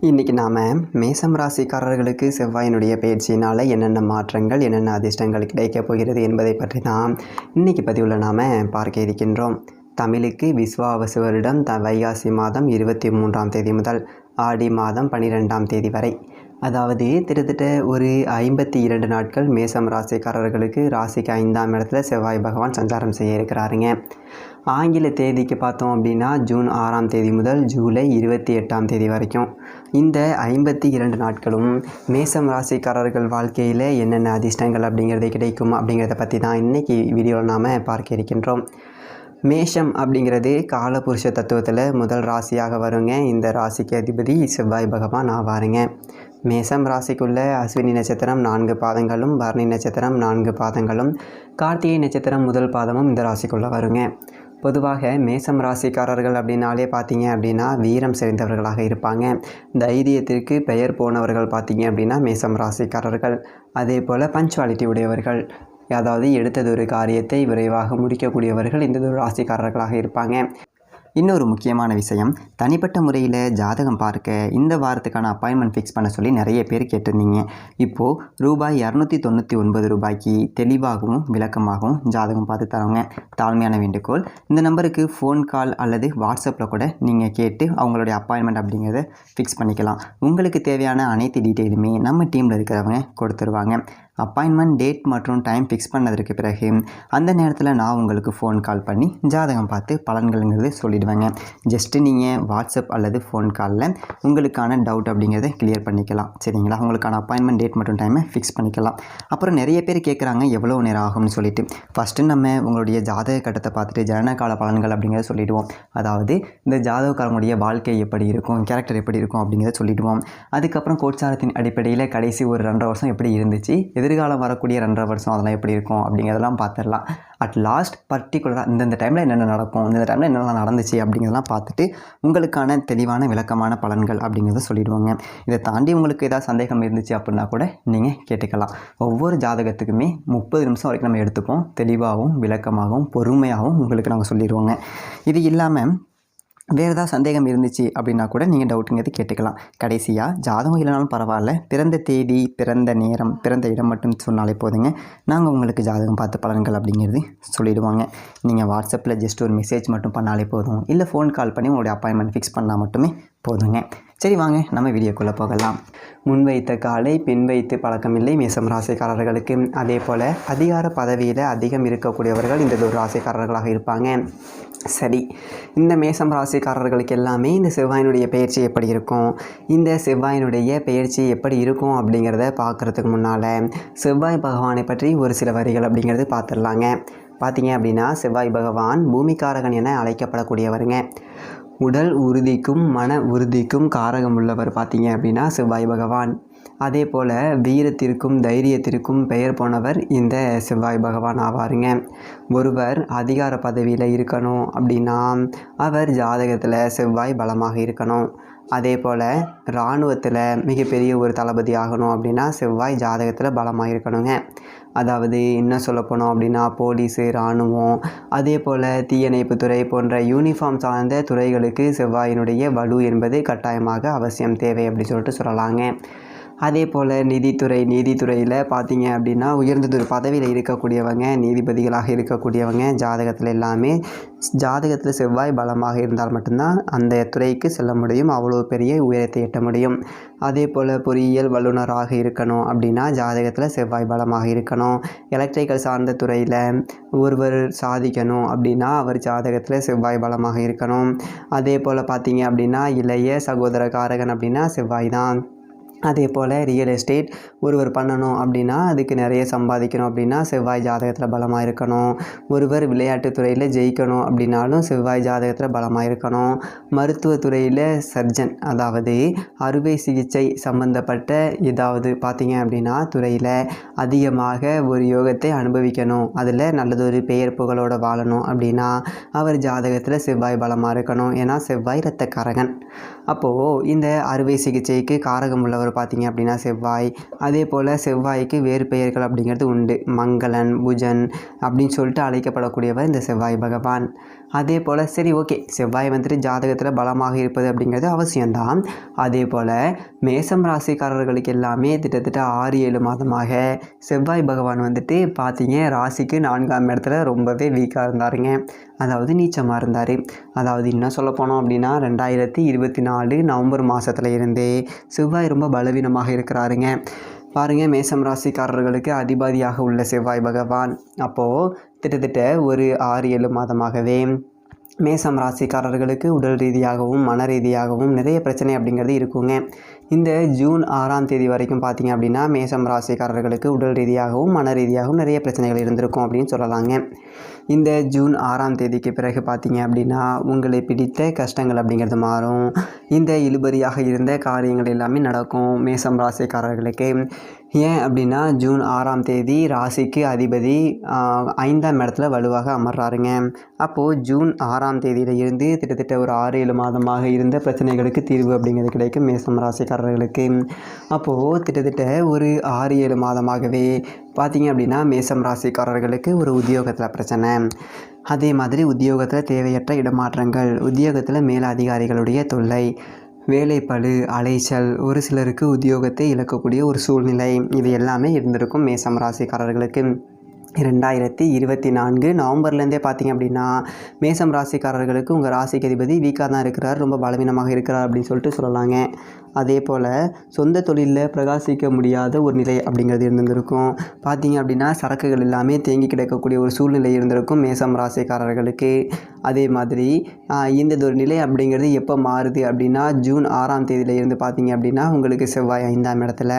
இன்றைக்கி நாம் மேசம் ராசிக்காரர்களுக்கு செவ்வாயினுடைய பயிற்சியினால் என்னென்ன மாற்றங்கள் என்னென்ன அதிர்ஷ்டங்கள் கிடைக்கப் போகிறது என்பதை பற்றி தான் இன்றைக்கி பதிவில் நாம் பார்க்க இருக்கின்றோம். தமிழுக்கு விஸ்வாவசு வருடம் வைகாசி மாதம் 23ஆம் தேதி முதல் ஆடி மாதம் 12ஆம் தேதி வரை, அதாவது கிட்டத்தட்ட ஒரு 52 நாட்கள் மேசம் ராசிக்காரர்களுக்கு ராசிக்கு 5ஆம் இடத்துல செவ்வாய் பகவான் சஞ்சாரம் செய்ய இருக்கிறாருங்க. ஆங்கில தேதிக்கு பார்த்தோம் அப்படின்னா ஜூன் 6ஆம் தேதி முதல் ஜூலை 28ஆம் தேதி வரைக்கும் இந்த 52 நாட்களும் மேசம் ராசிக்காரர்கள் வாழ்க்கையில் என்னென்ன அதிர்ஷ்டங்கள் அப்படிங்கிறது கிடைக்கும் அப்படிங்கிறத பற்றி தான் இன்றைக்கி வீடியோவில் நாம் பார்க்க இருக்கின்றோம். மேஷம் அப்படிங்கிறது காலபுருஷ தத்துவத்தில் முதல் ராசியாக வருங்க. இந்த ராசிக்கு அதிபதி செவ்வாய் பகவான் ஆவாருங்க. மேசம் ராசிக்குள்ள அஸ்வினி நட்சத்திரம் 4 பாதங்களும், பரணி நட்சத்திரம் 4 பாதங்களும், கார்த்திகை நட்சத்திரம் முதல் பாதமும் இந்த ராசிக்குள்ளே வருங்க. பொதுவாக மேசம் ராசிக்காரர்கள் அப்படின்னாலே பார்த்தீங்க அப்படின்னா வீரம் செறிந்தவர்களாக இருப்பாங்க. தைரியத்திற்கு பெயர் போனவர்கள் பார்த்தீங்க அப்படின்னா மேசம் ராசிக்காரர்கள். அதே போல் பஞ்சுவாலிட்டி உடையவர்கள், அதாவது எடுத்ததொரு காரியத்தை விரைவாக முடிக்கக்கூடியவர்கள் இந்த ராசிக்காரர்களாக இருப்பாங்க. இன்னொரு முக்கியமான விஷயம், தனிப்பட்ட முறையில் ஜாதகம் பார்க்க இந்த வாரத்துக்கான அப்பாயின்மெண்ட் ஃபிக்ஸ் பண்ண சொல்லி நிறைய பேர் கேட்டிருந்தீங்க. இப்போது ரூபாய் 299 ரூபாய்க்கு தெளிவாகவும் விளக்கமாகவும் ஜாதகம் பார்த்து தரவங்க. தாழ்மையான வேண்டுகோள், இந்த நம்பருக்கு ஃபோன் கால் அல்லது வாட்ஸ்அப்பில் கூட நீங்கள் கேட்டு அவங்களுடைய அப்பாயின்மெண்ட் அப்படிங்கிறத ஃபிக்ஸ் பண்ணிக்கலாம். உங்களுக்கு தேவையான அனைத்து டீட்டெயிலுமே நம்ம டீமில் இருக்கிறவங்க கொடுத்துருவாங்க. அப்பாயின்மெண்ட் டேட் மற்றும் டைம் ஃபிக்ஸ் பண்ணதற்கு பிறகு அந்த நேரத்தில் நான் உங்களுக்கு ஃபோன் கால் பண்ணி ஜாதகம் பார்த்து பலன்கள்ங்கிறது சொல்லிடுவேங்க. ஜஸ்ட்டு நீங்கள் வாட்ஸ்அப் அல்லது ஃபோன் காலில் உங்களுக்கான டவுட் அப்படிங்கிறத கிளியர் பண்ணிக்கலாம். சரிங்களா? உங்களுக்கான அப்பாயின்மெண்ட் டேட் மற்றும் டைமை ஃபிக்ஸ் பண்ணிக்கலாம். அப்புறம் நிறைய பேர் கேட்குறாங்க எவ்வளோ நேரம் ஆகும்னு சொல்லிட்டு. ஃபஸ்ட்டு நம்ம உங்களுடைய ஜாதக கட்டத்தை பார்த்துட்டு ஜனனகால பலன்கள் அப்படிங்கிறத சொல்லிவிடுவோம். அதாவது இந்த ஜாதகக்காரங்களுடைய வாழ்க்கை எப்படி இருக்கும், கேரக்டர் எப்படி இருக்கும் அப்படிங்கிறத சொல்லிவிடுவோம். அதுக்கப்புறம் கோட்சாரத்தின் அடிப்படையில் கடைசி ஒரு 2.5 வருஷம் எப்படி இருந்துச்சு, எதிர்காலம் வரக்கூடிய 2.5 வருஷம் அதெல்லாம் எப்படி இருக்கும் அப்படிங்கிறதெல்லாம் பார்த்துடலாம். அட் லாஸ்ட் பர்டிகுலராக இந்தந்த டைமில் என்னென்ன நடக்கும், இந்த டைமில் என்னென்ன நடந்துச்சு அப்படிங்கிறதெல்லாம் பார்த்துட்டு உங்களுக்கான தெளிவான விளக்கமான பலன்கள் அப்படிங்கிறத சொல்லிடுவோங்க. இதை தாண்டி உங்களுக்கு ஏதாவது சந்தேகம் இருந்துச்சு அப்படின்னா கூட நீங்கள் கேட்டுக்கலாம். ஒவ்வொரு ஜாதகத்துக்குமே 30 நிமிஷம் வரைக்கும் நம்ம எடுத்துப்போம். தெளிவாகவும் விளக்கமாகவும் பொறுமையாகவும் உங்களுக்கு நாங்கள் சொல்லிடுவோங்க. இது இல்லாமல் வேறு ஏதாவது சந்தேகம் இருந்துச்சு அப்படின்னா கூட நீங்கள் டவுட்டுங்கிறது கேட்டுக்கலாம். கடைசியாக ஜாதகம் இல்லைனாலும் பரவாயில்ல, பிறந்த தேதி, பிறந்த நேரம், பிறந்த இடம் மட்டும் சொன்னாலே போதுங்க. நாங்கள் உங்களுக்கு ஜாதகம் பார்த்து பலன்கள் அப்படிங்கிறது சொல்லிவிடுவாங்க. நீங்கள் வாட்ஸ்அப்பில் ஜஸ்ட் ஒரு மெசேஜ் மட்டும் பண்ணாலே போதும், இல்லை ஃபோன் கால் பண்ணி உங்களுடைய அப்பாயின்மெண்ட் ஃபிக்ஸ் பண்ணால் மட்டுமே போதுங்க. சரி, வாங்க நம்ம வீடியோக்குள்ளே போகலாம். முன்வைத்த காலை பின் வைத்து பழக்கமில்லை மேசம் ராசிக்காரர்களுக்கு. அதே போல் அதிகார பதவியில் அதிகம் இருக்கக்கூடியவர்கள் இந்த ஒரு ராசிக்காரர்களாக இருப்பாங்க. சரி, இந்த மேசம் ராசிக்காரர்களுக்கு எல்லாமே இந்த செவ்வாயினுடைய பெயர்ச்சி எப்படி இருக்கும், இந்த செவ்வாயினுடைய பெயர்ச்சி எப்படி இருக்கும் அப்படிங்கிறத பார்க்குறதுக்கு முன்னால் செவ்வாய் பகவானை பற்றி ஒரு சில வரிகள் அப்படிங்கிறது பார்த்துடலாங்க. பார்த்தீங்க அப்படின்னா செவ்வாய் பகவான் பூமிக்காரகன் என அழைக்கப்படக்கூடியவருங்க. உடல் உறுதிக்கும் மன உறுதிக்கும் காரகம் உள்ளவர் பார்த்தீங்க அப்படின்னா செவ்வாய் பகவான். அதே போல் வீரத்திற்கும் தைரியத்திற்கும் பெயர் போனவர் இந்த செவ்வாய் பகவான் ஆவாருங்க. ஒருவர் அதிகார பதவியில் இருக்கணும் அப்படின்னா அவர் ஜாதகத்தில் செவ்வாய் பலமாக இருக்கணும். அதே போல் இராணுவத்தில் மிகப்பெரிய ஒரு தளபதி ஆகணும் அப்படின்னா செவ்வாய் ஜாதகத்தில் பலமாக இருக்கணுங்க. அதாவது இன்னும் சொல்லப்போனோம் அப்படின்னா போலீஸு, இராணுவம், அதே போல் தீயணைப்புத்துறை போன்ற யூனிஃபார்ம் சார்ந்த துறைகளுக்கு செவ்வாயினுடைய வலு என்பது கட்டாயமாக அவசியம் தேவை அப்படி சொல்லிட்டு சொல்லலாங்க. அதே போல் நீதித்துறையில் பார்த்தீங்க அப்படின்னா உயர்ந்ததொரு பதவியில் இருக்கக்கூடியவங்க, நீதிபதிகளாக இருக்கக்கூடியவங்க ஜாதகத்தில் எல்லாமே ஜாதகத்தில் செவ்வாய் பலமாக இருந்தால் மட்டும்தான் அந்த துறைக்கு செல்ல முடியும், அவ்வளோ பெரிய உயரத்தை எட்ட முடியும். அதே போல் பொறியியல் வல்லுநராக இருக்கணும் அப்படின்னா ஜாதகத்தில் செவ்வாய் பலமாக இருக்கணும். எலக்ட்ரிக்கல் சார்ந்த துறையில் ஒருவர் சாதிக்கணும் அப்படின்னா அவர் ஜாதகத்தில் செவ்வாய் பலமாக இருக்கணும். அதே போல் பார்த்தீங்க அப்படின்னா இளைய சகோதர காரகன் அப்படின்னா செவ்வாய் தான். அதே போல் ரியல் எஸ்டேட் ஒருவர் பண்ணணும் அப்படின்னா அதுக்கு நிறைய சம்பாதிக்கணும் அப்படின்னா செவ்வாய் ஜாதகத்தில் பலமாக இருக்கணும். ஒருவர் விளையாட்டுத்துறையில் ஜெயிக்கணும் அப்படின்னாலும் செவ்வாய் ஜாதகத்தில் பலமாக இருக்கணும். மருத்துவத்துறையில் சர்ஜன், அதாவது அறுவை சிகிச்சை சம்பந்தப்பட்ட ஏதாவது பார்த்தீங்க அப்படின்னா துறையில் அதிகமாக ஒரு யோகத்தை அனுபவிக்கணும், அதில் நல்லதொரு பெயர் புகழோடு வாழணும் அப்படின்னா அவர் ஜாதகத்தில் செவ்வாய் பலமாக இருக்கணும். ஏன்னா செவ்வாய் இரத்த காரகன். அப்போது இந்த அறுவை சிகிச்சைக்கு காரகம் உள்ளவர் பார்த்தீங்க அப்படின்னா செவ்வாய். அதே போல் செவ்வாய்க்கு வேறு பெயர்கள் அப்படிங்கிறது உண்டு. மங்களன், புஜன் அப்படின்னு சொல்லிட்டு அழைக்கப்படக்கூடியவர் இந்த செவ்வாய் பகவான். அதே போல் சரி ஓகே, செவ்வாய் வந்துட்டு ஜாதகத்தில் பலமாக இருப்பது அப்படிங்கிறது அவசியம்தான். அதே போல் மேசம் ராசிக்காரர்களுக்கு எல்லாமே கிட்டத்தட்ட 6-7 மாதமாக செவ்வாய் பகவான் வந்துட்டு பார்த்தீங்க ராசிக்கு 4ஆம் இடத்துல ரொம்பவே வீக்காக இருந்தாருங்க. அதாவது நீச்சமாக இருந்தார். அதாவது இன்னும் சொல்ல போனோம் அப்படின்னா 2024 நவம்பர் மாதத்துல இருந்தே செவ்வாய் ரொம்ப பலவீனமாக இருக்கிறாருங்க. பாருங்கள், மேசம் ராசிக்காரர்களுக்கு அதிபதியாக உள்ள செவ்வாய் பகவான் அப்போது கிட்டத்தட்ட ஒரு 6-7 மாதமாகவே மேசம் ராசிக்காரர்களுக்கு உடல் ரீதியாகவும் மன ரீதியாகவும் நிறைய பிரச்சனை அப்படிங்கிறது இருக்குங்க. இந்த ஜூன் 6ஆம் தேதி வரைக்கும் பார்த்தீங்க அப்படின்னா மேசம் ராசிக்காரர்களுக்கு உடல் ரீதியாகவும் மன ரீதியாகவும் நிறைய பிரச்சனைகள் இருந்திருக்கும் அப்படின்னு சொல்லலாங்க. இந்த ஜூன் 6ஆம் தேதிக்கு பிறகு பார்த்தீங்க அப்படின்னா உங்களை பிடித்த கஷ்டங்கள் அப்படிங்கிறது மாறும். இந்த இழுபறியாக இருந்த காரியங்கள் எல்லாமே நடக்கும் மேசம் ராசிக்காரர்களுக்கு. ஏன் அப்படின்னா ஜூன் 6ஆம் தேதி ராசிக்கு அதிபதி 5ஆம் இடத்துல வலுவாக அமர்றாருங்க. அப்போது ஜூன் 6ஆம் தேதியில் இருந்து கிட்டத்தட்ட ஒரு 6-7 மாதமாக இருந்த பிரச்சனைகளுக்கு தீர்வு அப்படிங்கிறது கிடைக்கும் மேசம் ராசிக்காரர்களுக்கு. அப்போது கிட்டத்தட்ட ஒரு 6-7 மாதமாகவே பார்த்தீங்க அப்படின்னா மேசம் ராசிக்காரர்களுக்கு ஒரு உத்தியோகத்தில் பிரச்சனை, அதே மாதிரி உத்தியோகத்தில் தேவையற்ற இடமாற்றங்கள், உத்தியோகத்தில் மேல அதிகாரிகளுடைய தொல்லை, வேலைப்பளு, அலைச்சல், ஒரு சிலருக்கு உத்தியோகத்தை இழக்கக்கூடிய ஒரு சூழ்நிலை, இது எல்லாமே இருந்திருக்கும் மேசம் ராசிக்காரர்களுக்கு. 2024 நவம்பர்லேருந்தே பார்த்திங்க அப்படின்னா மேசம் ராசிக்காரர்களுக்கு உங்கள் ராசிக்கு அதிபதி வீக்காக தான் இருக்கிறார், ரொம்ப பலவீனமாக இருக்கிறார் அப்படின்னு சொல்லிட்டு சொல்லலாங்க. அதே போல் சொந்த தொழிலில் பிரகாசிக்க முடியாத ஒரு நிலை அப்படிங்கிறது இருந்திருக்கும். பார்த்திங்க அப்படின்னா சரக்குகள் எல்லாமே தேங்கி கிடக்கக்கூடிய ஒரு சூழ்நிலை இருந்திருக்கும் மேசம் ராசிக்காரர்களுக்கு. அதே மாதிரி இந்த ஒரு நிலை அப்படிங்கிறது எப்போ மாறுது அப்படின்னா ஜூன் 6ஆம் தேதியில் இருந்து பார்த்திங்க அப்படின்னா உங்களுக்கு செவ்வாய் 5ஆம் இடத்துல,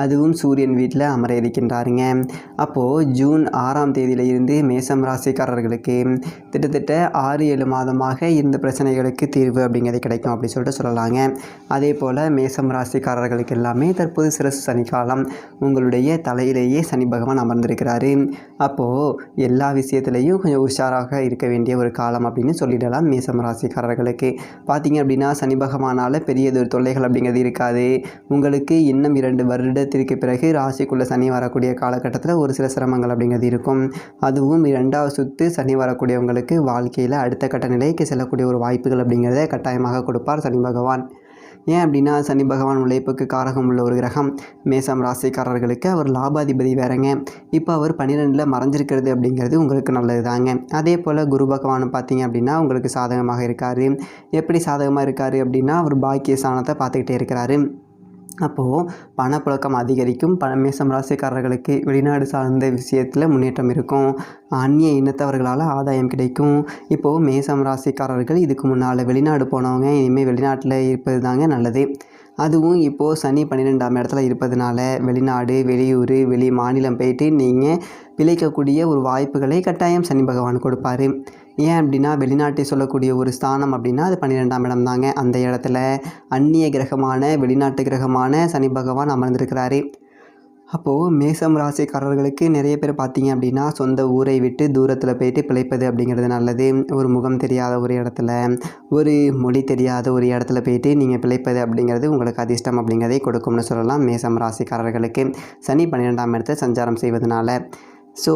அதுவும் சூரியன் வீட்டில் அமர இருக்கின்றாருங்க. அப்போது ஜூன் 6ஆம் தேதியில் இருந்து மேசம் ராசிக்காரர்களுக்கு கிட்டத்தட்ட 6-7 மாதமாக இருந்த பிரச்சனைகளுக்கு தீர்வு அப்படிங்கிறது கிடைக்கும் அப்படி சொல்லிட்டு சொல்லலாங்க. அதே போல் மேசம் ராசிக்காரர்களுக்கு எல்லாமே தற்போது சிரசு சனிக்காலம், உங்களுடைய தலையிலேயே சனி பகவான் அமர்ந்திருக்கிறாரு. அப்போது எல்லா விஷயத்துலேயும் கொஞ்சம் உஷாராக இருக்க வேண்டிய ஒரு காலம் அப்படின்னு சொல்லிடலாம் மேசம் ராசிக்காரர்களுக்கு. பார்த்திங்க அப்படின்னா சனி பகவானால் பெரியதொரு தொல்லைகள் அப்படிங்கிறது இருக்காது. உங்களுக்கு இன்னும் 2 வருடத்திற்கு பிறகு ராசிக்குள்ளே சனி வரக்கூடிய காலகட்டத்தில் ஒரு சில சிரமங்கள் அப்படிங்கிறது இருக்கும். அதுவும் 2வது சுற்று சனி வரக்கூடியவங்களுக்கு வாழ்க்கையில் அடுத்த கட்ட நிலைக்கு செல்லக்கூடிய ஒரு வாய்ப்புகள் அப்படிங்கிறத கட்டாயமாக கொடுப்பார் சனி பகவான். ஏன் அப்படின்னா சனி பகவான் உழைப்புக்கு காரகம் உள்ள ஒரு கிரகம் மேசம் ராசிக்காரர்களுக்கு. அவர் லாபாதிபதி வேறங்க. இப்போ அவர் 12ல் மறைஞ்சிருக்கிறது அப்படிங்கிறது உங்களுக்கு நல்லது தாங்க. அதே போல் குரு பகவான் பார்த்தீங்க அப்படின்னா உங்களுக்கு சாதகமாக இருக்கார். எப்படி சாதகமாக இருக்கார் அப்படின்னா அவர் பாக்கிய ஸ்தானத்தை பார்த்துக்கிட்டே இருக்கிறாரு. அப்போது பணப்புழக்கம் அதிகரிக்கும். மேசம் ராசிக்காரர்களுக்கு வெளிநாடு சார்ந்த விஷயத்தில் முன்னேற்றம் இருக்கும். அந்நிய இனத்தவர்களால் ஆதாயம் கிடைக்கும். இப்போது மேசம் ராசிக்காரர்கள் இதுக்கு முன்னால் வெளிநாடு போனவங்க இனிமேல் வெளிநாட்டில் இருப்பது தாங்க நல்லது. அதுவும் இப்போது சனி 12ஆம் இடத்துல இருப்பதுனால வெளிநாடு, வெளியூர், வெளி மாநிலம் போயிட்டு நீங்கள் பிழைக்கக்கூடிய ஒரு வாய்ப்புகளை கட்டாயம் சனி பகவான் கொடுப்பார். ஏன் அப்படின்னா வெளிநாட்டை சொல்லக்கூடிய ஒரு ஸ்தானம் அப்படின்னா அது 12ஆம் இடம் தாங்க. அந்த இடத்துல அந்நிய கிரகமான வெளிநாட்டு கிரகமான சனி பகவான் அமர்ந்திருக்கிறாரு. அப்போது மேசம் ராசிக்காரர்களுக்கு நிறைய பேர் பார்த்தீங்க அப்படின்னா சொந்த ஊரை விட்டு தூரத்தில் போயிட்டு பிழைப்பது அப்படிங்கிறது நல்லது. ஒரு முகம் தெரியாத ஒரு இடத்துல, ஒரு மொழி தெரியாத ஒரு இடத்துல போயிட்டு நீங்கள் பிழைப்பது அப்படிங்கிறது உங்களுக்கு அதிர்ஷ்டம் அப்படிங்கிறதை கொடுக்கும்னு சொல்லலாம் மேசம் ராசிக்காரர்களுக்கு சனி 12ஆம் இடத்தை சஞ்சாரம் செய்வதனால. ஸோ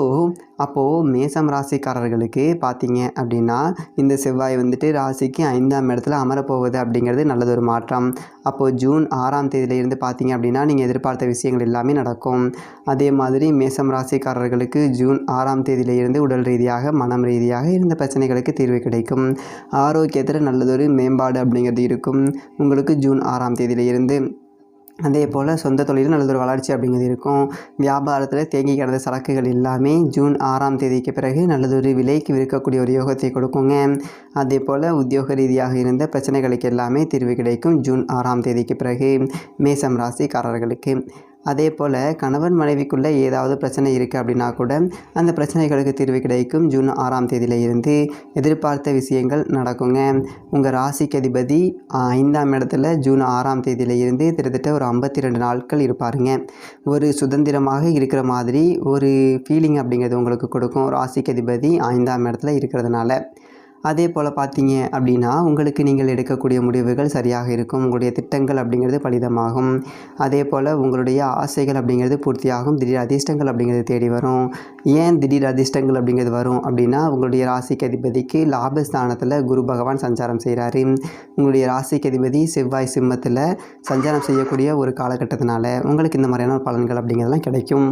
அப்போது மேசம் ராசிக்காரர்களுக்கு பார்த்தீங்க அப்படின்னா இந்த செவ்வாய் வந்துட்டு ராசிக்கு 5ஆம் இடத்துல அமரப்போவது அப்படிங்கிறது நல்லதொரு மாற்றம். அப்போது ஜூன் 6ஆம் தேதியிலேருந்து பார்த்தீங்க அப்படின்னா நீங்கள் எதிர்பார்த்த விஷயங்கள் எல்லாமே நடக்கும். அதே மாதிரி மேசம் ராசிக்காரர்களுக்கு ஜூன் 6ஆம் தேதியிலிருந்து உடல் ரீதியாக மனம் ரீதியாக இருந்த பிரச்சனைகளுக்கு தீர்வு கிடைக்கும். ஆரோக்கியத்தில் நல்லதொரு மேம்பாடு அப்படிங்கிறது இருக்கும் உங்களுக்கு ஜூன் 6ஆம் தேதியிலிருந்து. அதே போல் சொந்த தொழிலும் நல்லதொரு வளர்ச்சி அப்படிங்கிறது இருக்கும். வியாபாரத்தில் தேங்கி கிடந்த சரக்குகள் எல்லாமே ஜூன் 6ஆம் தேதிக்கு பிறகு நல்லதொரு விலைக்கு விற்கக்கூடிய ஒரு யோகத்தை கொடுக்குங்க. அதே போல் உத்தியோக ரீதியாக இருந்த பிரச்சனைகளுக்கு எல்லாமே தீர்வு கிடைக்கும் ஜூன் 6ஆம் தேதிக்கு பிறகு மேசம் ராசிக்காரர்களுக்கு. அதே போல் கணவன் மனைவிக்குள்ளே ஏதாவது பிரச்சனை இருக்குது அப்படின்னா கூட அந்த பிரச்சனைகளுக்கு தீர்வு கிடைக்கும் ஜூன் 6ஆம் தேதியில இருந்து. எதிர்பார்த்த விஷயங்கள் நடக்குங்க. உங்கள் ராசிக்கு அதிபதி 5ஆம் இடத்துல ஜூன் 6ஆம் தேதியில இருந்து கிட்டத்தட்ட ஒரு 52 நாட்கள் இருப்பாருங்க. ஒரு சுதந்திரமாக இருக்கிற மாதிரி ஒரு ஃபீலிங் அப்படிங்கிறது உங்களுக்கு கொடுக்கும் ராசிக்கு அதிபதி 5ஆம் இடத்துல இருக்கிறதுனால. அதே போல் பார்த்தீங்க அப்படின்னா உங்களுக்கு நீங்கள் எடுக்கக்கூடிய முடிவுகள் சரியாக இருக்கும். உங்களுடைய திட்டங்கள் அப்படிங்கிறது பலிதமாகும். அதே போல் உங்களுடைய ஆசைகள் அப்படிங்கிறது பூர்த்தியாகும். திடீர் அதிர்ஷ்டங்கள் அப்படிங்கிறது தேடி வரும். ஏன் திடீர் அதிர்ஷ்டங்கள் அப்படிங்கிறது வரும் அப்படின்னா உங்களுடைய ராசிக்கு அதிபதிக்கு லாபஸ்தானத்தில் குரு பகவான் சஞ்சாரம் செய்கிறாரு. உங்களுடைய ராசிக்கு அதிபதி செவ்வாய் சிம்மத்தில் சஞ்சாரம் செய்யக்கூடிய ஒரு காலகட்டத்தினால உங்களுக்கு இந்த மாதிரியான பலன்கள் அப்படிங்கிறதெல்லாம் கிடைக்கும்.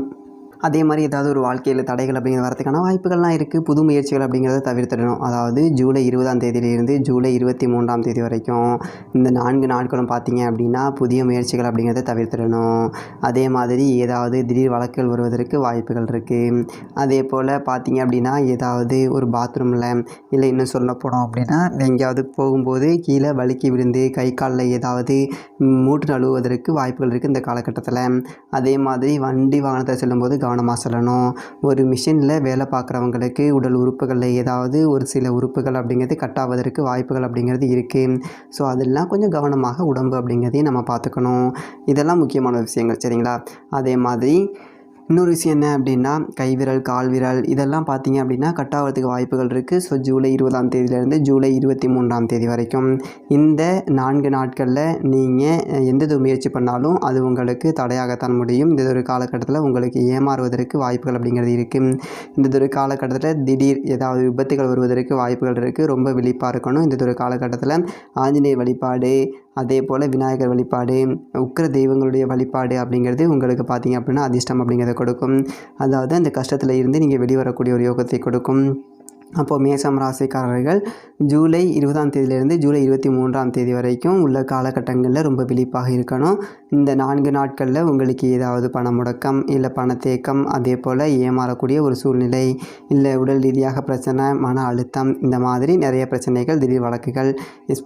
அதே மாதிரி ஏதாவது ஒரு வாழ்க்கையில் தடைகள் அப்படிங்கிறது வரதுக்கான வாய்ப்புகள்லாம் இருக்குது. புது முயற்சிகள் அப்படிங்கிறத தவிர்த்திடணும். அதாவது ஜூலை 20ஆம் தேதியிலிருந்து ஜூலை 23ஆம் தேதி வரைக்கும் இந்த 4 நாட்களும் பார்த்தீங்க அப்படின்னா புதிய முயற்சிகள் அப்படிங்கிறத தவிர்த்திடணும். அதே மாதிரி ஏதாவது திடீர் வழக்குகள் வருவதற்கு வாய்ப்புகள் இருக்குது. அதே போல் பார்த்தீங்க அப்படின்னா ஏதாவது ஒரு பாத்ரூமில் இல்லை இன்னும் சொல்ல போனோம் அப்படின்னா எங்கேயாவது போகும்போது கீழே வழுக்கி விழுந்து கை காலில் ஏதாவது மூட்டு நழுவுவதற்கு வாய்ப்புகள் இருக்குது இந்த காலகட்டத்தில். அதே மாதிரி வண்டி வாகனத்தை செல்லும்போது கவனமாக செல்லணும். ஒரு மிஷினில் வேலை பார்க்குறவங்களுக்கு உடல் உறுப்புகளில் ஏதாவது ஒரு சில உறுப்புகள் அப்படிங்கிறது கட்டாவதற்கு வாய்ப்புகள் அப்படிங்கிறது இருக்குது. ஸோ அதெல்லாம் கொஞ்சம் கவனமாக உடம்பு அப்படிங்கிறதையும் நம்ம பார்த்துக்கணும். இதெல்லாம் முக்கியமான விஷயங்கள் சரிங்களா. அதே மாதிரி இன்னொரு விஷயம் என்ன அப்படின்னா கைவிரல் கால் விரல் இதெல்லாம் பார்த்தீங்க அப்படின்னா கட்டாவதுக்கு வாய்ப்புகள் இருக்குது. ஸோ ஜூலை 20ஆம் தேதியிலேருந்து ஜூலை 23ஆம் தேதி வரைக்கும் இந்த 4 நாட்களில் நீங்கள் எந்த முயற்சி பண்ணாலும் அது உங்களுக்கு தடையாகத்தான் முடியும். இந்த ஒரு காலகட்டத்தில் உங்களுக்கு ஏமாறுவதற்கு வாய்ப்புகள் அப்படிங்கிறது இருக்குது. இந்த ஒரு காலகட்டத்தில் திடீர் ஏதாவது விபத்துகள் வருவதற்கு வாய்ப்புகள் இருக்குது. ரொம்ப விழிப்பாக இருக்கணும். இந்த ஒரு காலகட்டத்தில் ஆஞ்சநேயர் வழிபாடு அதே போல் விநாயகர் வழிபாடு உக்கிர தெய்வங்களுடைய வழிபாடு அப்படிங்கிறது உங்களுக்கு பார்த்தீங்க அப்படின்னா அதிர்ஷ்டம் அப்படிங்கிறத கொடுக்கும். அதாவது அந்த கஷ்டத்தில் இருந்து நீங்கள் வெளிவரக்கூடிய ஒரு யோகத்தை கொடுக்கும். அப்போது மேஷம் ராசிக்காரர்கள் ஜூலை 20ஆம் தேதியிலேருந்து ஜூலை 23ஆம் தேதி வரைக்கும் உள்ள காலகட்டங்களில் ரொம்ப விழிப்பாக இருக்கணும். இந்த 4 நாட்களில் உங்களுக்கு ஏதாவது பண முடக்கம் இல்லை பணத்தேக்கம் அதே போல் ஏமாறக்கூடிய ஒரு சூழ்நிலை இல்லை உடல் ரீதியாக பிரச்சனை மன அழுத்தம் இந்த மாதிரி நிறைய பிரச்சனைகள் திடீர் வழக்குகள்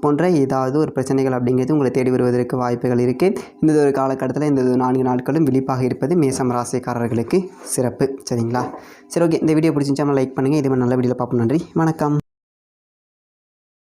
போன்ற ஏதாவது ஒரு பிரச்சனைகள் அப்படிங்கிறது உங்களை தேடி வருவதற்கு வாய்ப்புகள் இருக்குது. இந்த ஒரு காலகட்டத்தில் இந்த 4 நாட்களும் விழிப்பாக இருப்பது மேஷம் ராசிக்காரர்களுக்கு சிறப்பு சரிங்களா. சரி ஓகே, இந்த வீடியோ பிடிச்சிருந்தா லைக் பண்ணுங்கள். இதே மாதிரி நல்ல வீடியோவில் பார்ப்போம். நன்றி, வணக்கம்.